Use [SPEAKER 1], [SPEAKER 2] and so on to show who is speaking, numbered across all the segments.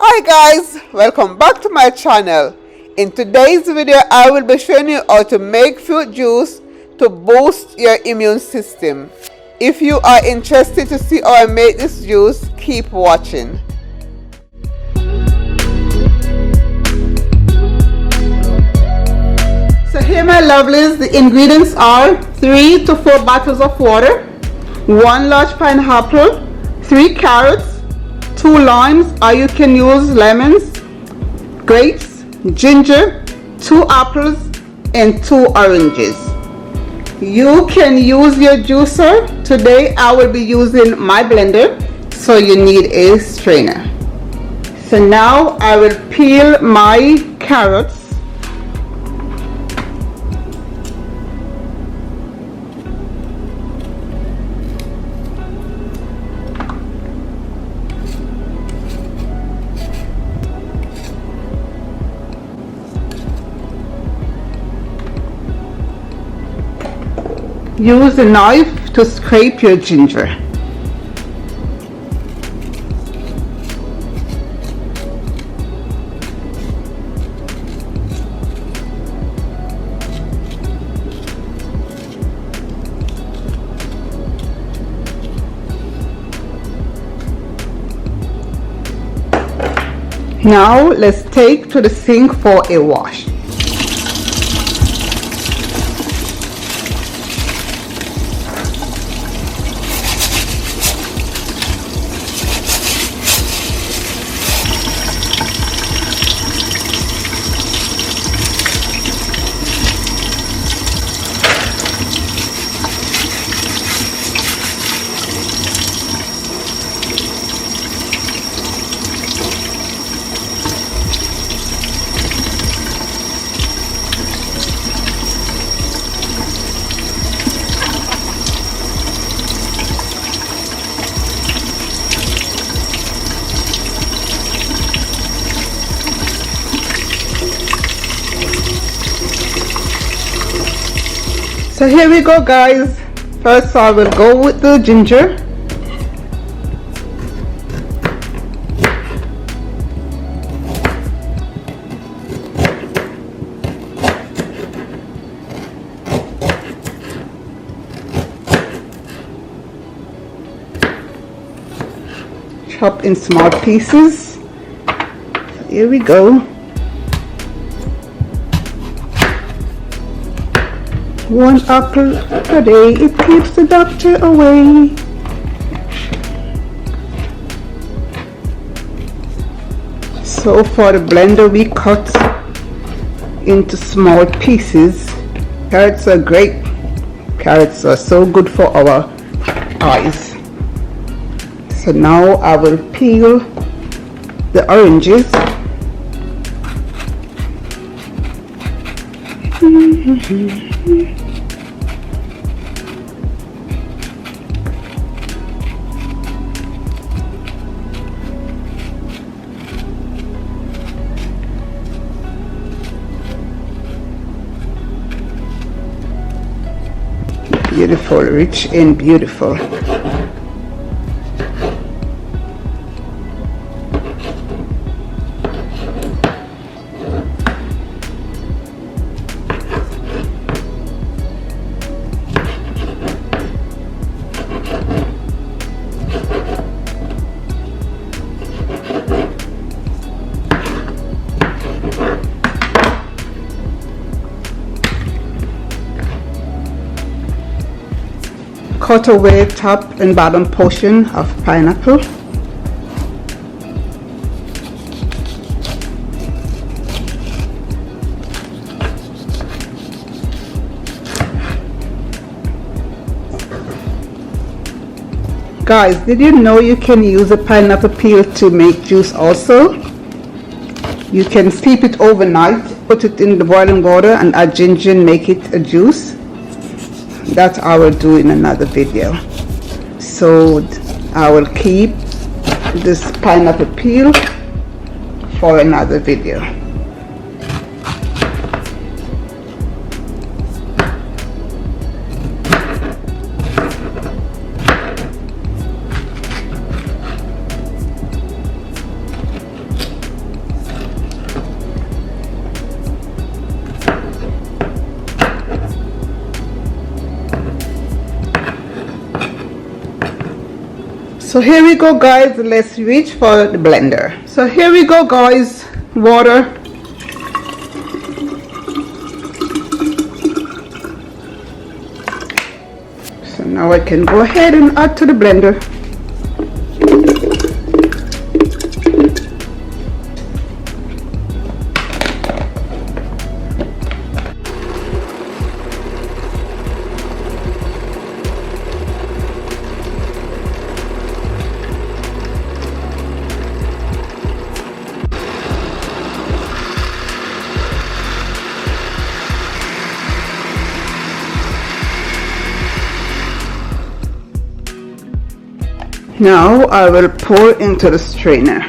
[SPEAKER 1] Hi guys, welcome back to my channel. In today's video I will be showing you how to make fruit juice to boost your immune system. If you are interested to see how I make this juice, keep watching. So here my lovelies, the ingredients are 3 to 4 bottles of water, 1 large pineapple, 3 carrots, 2 limes, or you can use lemons, grapes, ginger, 2 apples, and 2 oranges. You can use your juicer. Today I will be using my blender, so you need a strainer. So now I will peel my carrots. Use a knife to scrape your ginger. Now let's take to the sink for a wash. So here we go guys. First I will go with the ginger. Chop in small pieces. Here we go. 1 apple a day, it keeps the doctor away. So for the blender we cut into small pieces. Carrots are great. Carrots are so good for our eyes. So now I will peel the oranges. Beautiful, rich and beautiful. Cut away top and bottom portion of pineapple. Guys, did you know you can use a pineapple peel to make juice also? You can steep it overnight, put it in the boiling water and add ginger and make it a juice. That I will do in another video. So I will keep this pineapple peel for another video. So here we go, guys. Let's reach for the blender. So here we go, guys. Water. So now I can go ahead and add to the blender. Now I will pour into the strainer.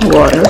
[SPEAKER 1] Water.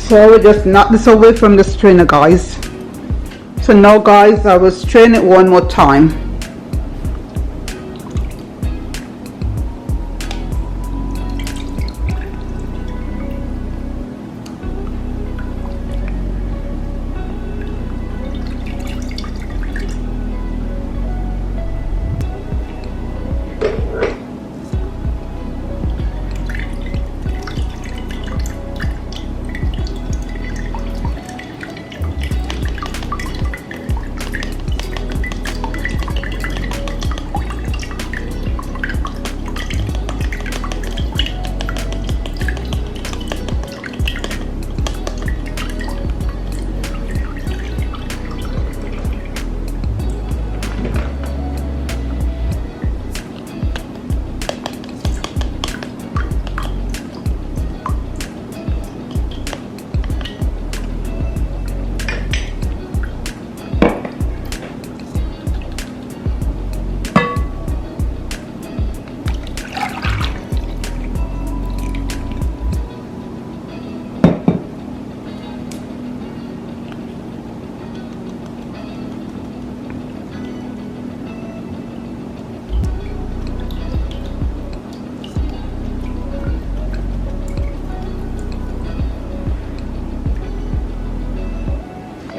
[SPEAKER 1] So we just knock this away from the strainer, guys. So now, guys, I will strain it one more time.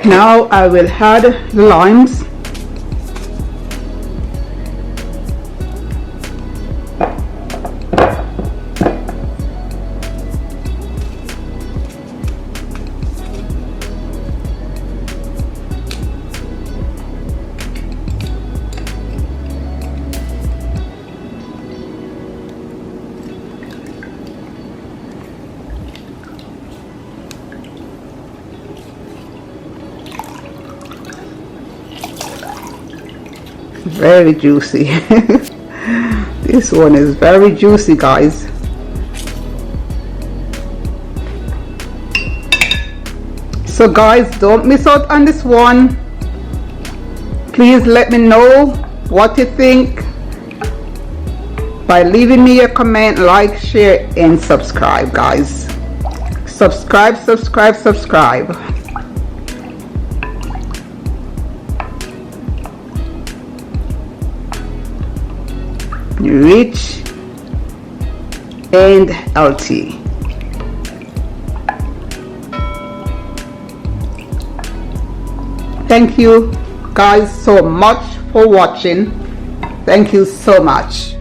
[SPEAKER 1] Now I will add the limes. Very juicy. This one is very juicy, guys. So guys, don't miss out on this one. Please let me know what you think by leaving me a comment, like, share, and subscribe, guys. Subscribe. Rich and healthy. Thank you guys so much for watching. Thank you so much.